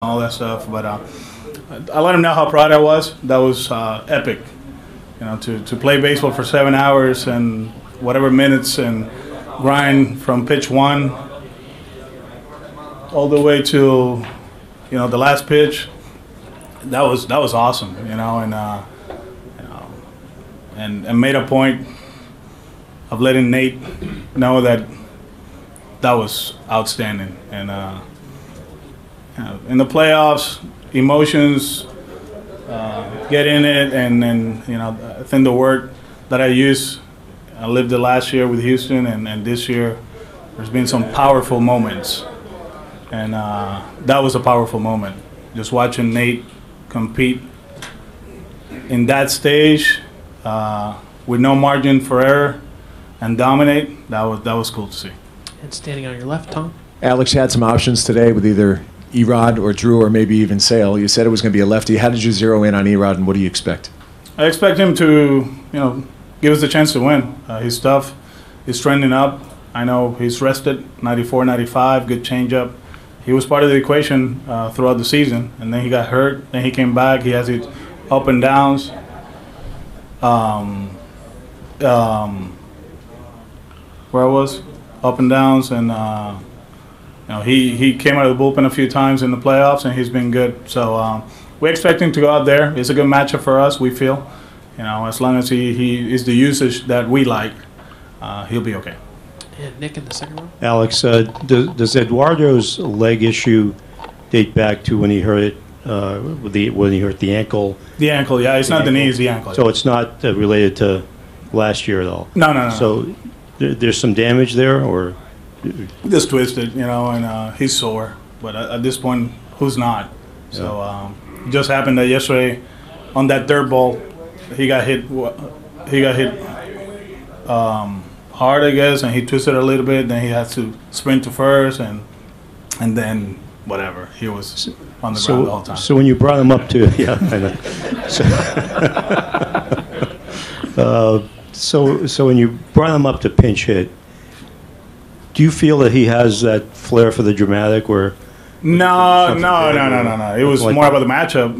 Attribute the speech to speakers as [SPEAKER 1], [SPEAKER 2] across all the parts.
[SPEAKER 1] all that stuff. But I let him know how proud I was. That was epic. To play baseball for 7 hours and whatever minutes and grind from pitch one all the way to the last pitch. That was awesome. And made a point of letting Nate know that was outstanding. And in the playoffs, emotions get in it, and I think the word that I lived it last year with Houston, and this year there's been some powerful moments, and that was a powerful moment. Just watching Nate compete in that stage with no margin for error and dominate, that was cool to see.
[SPEAKER 2] And standing on your left, Tom?
[SPEAKER 3] Alex had some options today with either Erod or Drew or maybe even Sale. You said it was going to be a lefty. How did you zero in on Erod, and what do you expect?
[SPEAKER 1] I expect him to, give us a chance to win. He's tough. He's trending up. I know he's rested, 94, 95, good changeup. He was part of the equation throughout the season, and then he got hurt. Then he came back. He has his up and downs. Where I was, up and downs, and he came out of the bullpen a few times in the playoffs, and he's been good. So we expect him to go out there. It's a good matchup for us, we feel. As long as he is the usage that we like, he'll be okay.
[SPEAKER 2] And Nick in the second row.
[SPEAKER 4] Alex, does Eduardo's leg issue date back to when he hurt it, when he hurt the ankle?
[SPEAKER 1] The ankle, yeah. It's not the knee, it's the ankle.
[SPEAKER 4] So it's not related to last year at all?
[SPEAKER 1] No.
[SPEAKER 4] So there's some damage there, or?
[SPEAKER 1] Just twisted, and he's sore. But at this point, who's not? So it just happened that yesterday on that third ball, he got hit hard, I guess, and he twisted a little bit. Then he had to sprint to first, and then whatever. He was on the ground the whole time.
[SPEAKER 4] So when you brought him up to So when you brought him up to pinch hit, do you feel that he has that flair for the dramatic? Where
[SPEAKER 1] No. It was more about the matchup.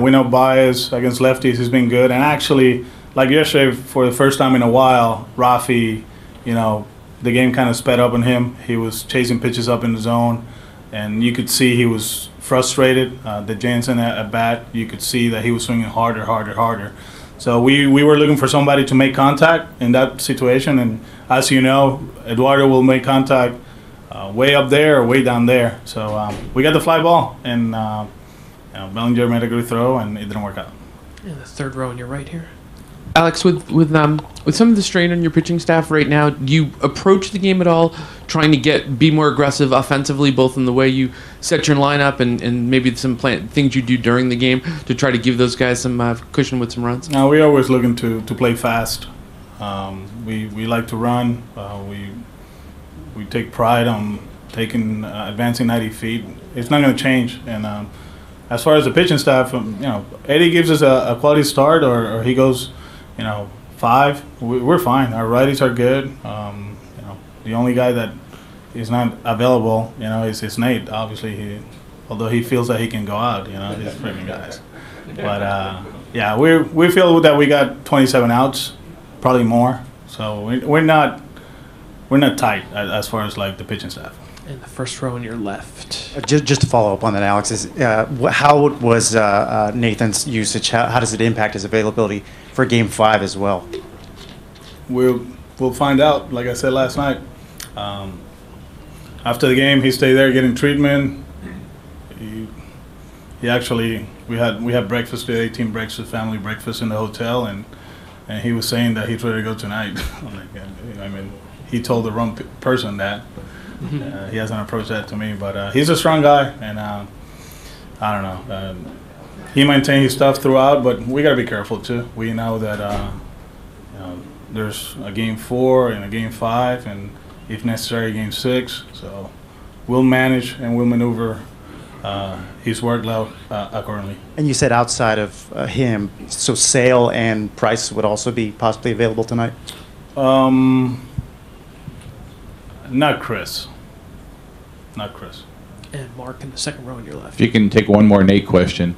[SPEAKER 1] We know Baez against lefties has been good, and actually, like yesterday, for the first time in a while, Rafi, the game kind of sped up on him. He was chasing pitches up in the zone, and you could see he was frustrated. The Jansen at bat, you could see that he was swinging harder. So we were looking for somebody to make contact in that situation, and as you know, Eduardo will make contact way up there or way down there. So we got the fly ball, and Bellinger made a good throw, and it didn't work out.
[SPEAKER 2] In the third row on your right here. Alex, with some of the strain on your pitching staff right now, do you approach the game at all trying to be more aggressive offensively, both in the way you set your lineup and maybe some things you do during the game to try to give those guys some cushion with some runs?
[SPEAKER 1] No, we're always looking to play fast. We like to run. We take pride on advancing 90 feet. It's not going to change. And as far as the pitching staff, Eddie gives us a quality start, or he goes, 5. We're fine. Our righties are good. The only guy that is not available, is Nate. Obviously, although he feels that he can go out, he's freaking guys. But yeah, we feel that we got 27 outs, probably more. So we're not tight as far as like the pitching staff.
[SPEAKER 2] In the first row on your left.
[SPEAKER 5] Just to follow up on that, Alex, how was Nathan's usage? How does it impact his availability for Game 5 as well? We'll
[SPEAKER 1] find out. Like I said last night, after the game, he stayed there getting treatment. He actually we had breakfast today, team breakfast, family breakfast in the hotel, and he was saying that he's ready to go tonight. He told the wrong person that. He hasn't approached that to me, but he's a strong guy, and I don't know. He maintained his stuff throughout, but we got to be careful too. We know that there's a Game 4 and a Game 5, and if necessary, Game 6. So we'll manage and we'll maneuver his workload accordingly.
[SPEAKER 5] And you said outside of him, so Sale and Price would also be possibly available tonight?
[SPEAKER 1] Not Chris.
[SPEAKER 2] And Mark in the second row on your left.
[SPEAKER 6] If you can take one more Nate question.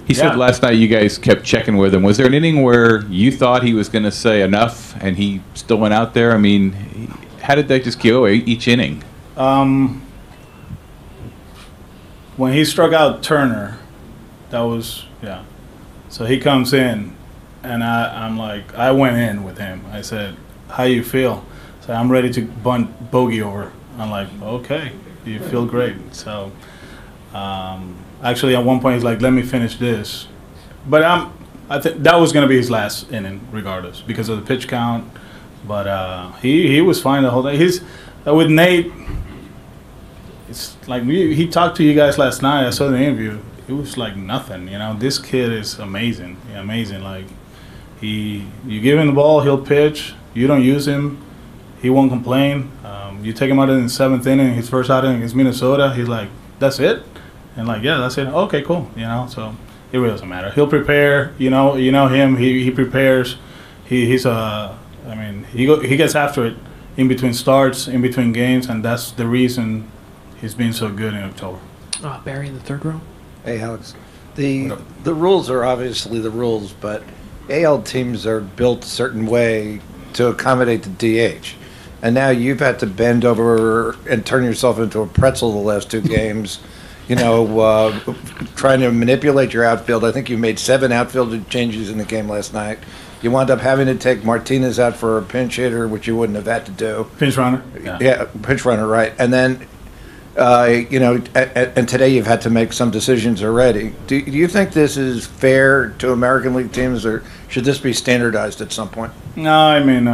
[SPEAKER 6] He said last night you guys kept checking with him. Was there an inning where you thought he was going to say enough and he still went out there? I mean, how did that just go each inning?
[SPEAKER 1] When he struck out Turner, that was, So he comes in, and I'm like, I went in with him. I said, how you feel? So I'm ready to bunt bogey over. I'm like, okay, you feel great. So actually at one point he's like, let me finish this. But I think that was going to be his last inning regardless because of the pitch count. But he was fine the whole day. With Nate, it's like he talked to you guys last night. I saw the interview. It was like nothing, This kid is amazing, amazing. Like you give him the ball, he'll pitch. You don't use him, he won't complain. You take him out in the seventh inning, his first outing against Minnesota. He's like, "That's it," and like, "Yeah, that's it." Okay, cool. So it really doesn't matter. He'll prepare. You know him. He prepares. He gets after it in between starts, in between games, and that's the reason he's been so good in October.
[SPEAKER 2] Barry in the third row.
[SPEAKER 7] Hey, Alex. The rules are obviously the rules, but AL teams are built a certain way to accommodate the DH. And now you've had to bend over and turn yourself into a pretzel the last two games, trying to manipulate your outfield. I think you made 7 outfield changes in the game last night. You wound up having to take Martinez out for a pinch hitter, which you wouldn't have had to do.
[SPEAKER 1] Pinch runner?
[SPEAKER 7] Yeah, pinch runner, right. And then and today you've had to make some decisions already. Do you think this is fair to American League teams, or should this be standardized at some point?
[SPEAKER 1] No, I mean,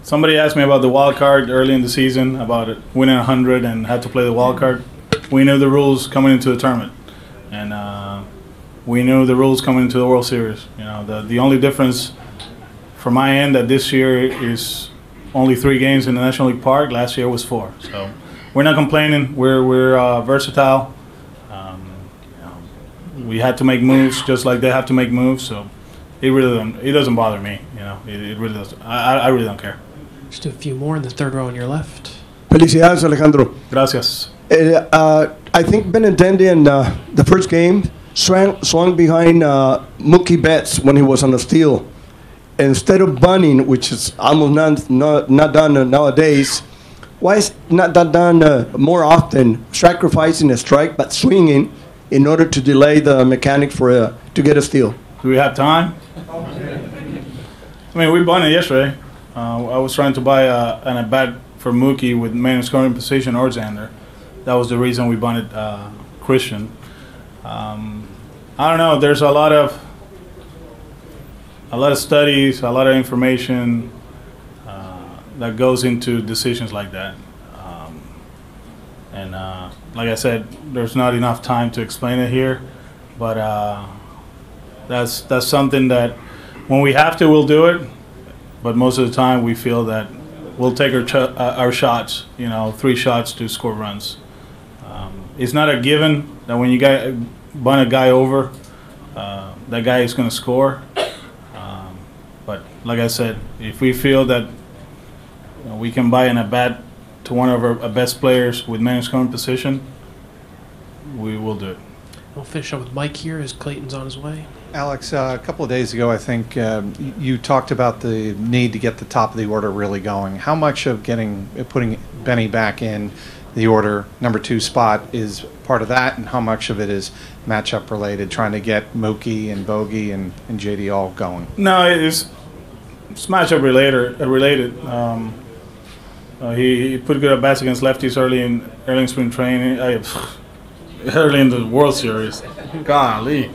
[SPEAKER 1] somebody asked me about the wild card early in the season, about it winning 100 and had to play the wild card. We knew the rules coming into the tournament, and we knew the rules coming into the World Series. The only difference from my end that this year is only 3 games in the National League Park. Last year was 4. So we're not complaining. We're versatile. We had to make moves just like they have to make moves. So it doesn't bother me. It really doesn't. I really don't care.
[SPEAKER 2] Just a few more in the third row on your left.
[SPEAKER 8] Felicidades, Alejandro.
[SPEAKER 1] Gracias.
[SPEAKER 8] I think Benintendi in the first game swung behind Mookie Betts when he was on the steal. Instead of bunting, which is almost not done nowadays, why is not that done more often? Sacrificing a strike but swinging in order to delay the mechanic to get a steal.
[SPEAKER 1] Do we have time? I mean, we bunted yesterday. I was trying to buy an at bat for Mookie with man in scoring position or Xander. That was the reason we bunted Christian. I don't know. There's a lot of studies, a lot of information that goes into decisions like that. And like I said, there's not enough time to explain it here, but that's something that when we have to, we'll do it. But most of the time, we feel that we'll take our shots, 3 shots to score runs. It's not a given that when you bunt a guy over, that guy is going to score. But like I said, if we feel that we can buy an at bat to one of our best players with man in scoring position, we will do it.
[SPEAKER 2] We'll finish up with Mike here as Clayton's on his way.
[SPEAKER 9] Alex, a couple of days ago, I think you talked about the need to get the top of the order really going. How much of putting Benny back in the order number 2 spot is part of that, and how much of it is matchup related, trying to get Mookie and Bogey and JD all going?
[SPEAKER 1] No, it's matchup related. He put good at bats against lefties early in spring training. Early in the World Series. Golly.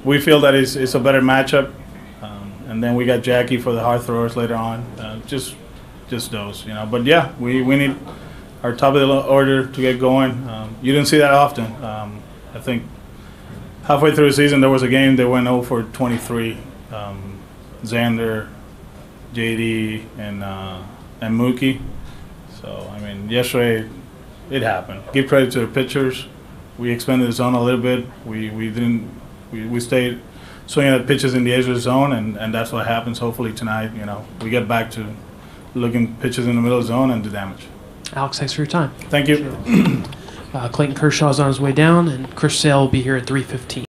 [SPEAKER 1] We feel that it's a better matchup, and then we got Jackie for the hard throwers later on. Just those, But yeah, we need our top of the order to get going. You didn't see that often. I think halfway through the season there was a game they went 0 for 23. Xander, JD, and Mookie. So I mean, yesterday it happened. Give credit to the pitchers. We expanded the zone a little bit. We stayed swinging at pitches in the edge of the zone, and that's what happens. Hopefully tonight, we get back to looking pitches in the middle of the zone and do damage.
[SPEAKER 10] Alex, thanks for your time.
[SPEAKER 1] Thank you.
[SPEAKER 10] Clayton Kershaw's on his way down, and Chris Sale will be here at 3:15.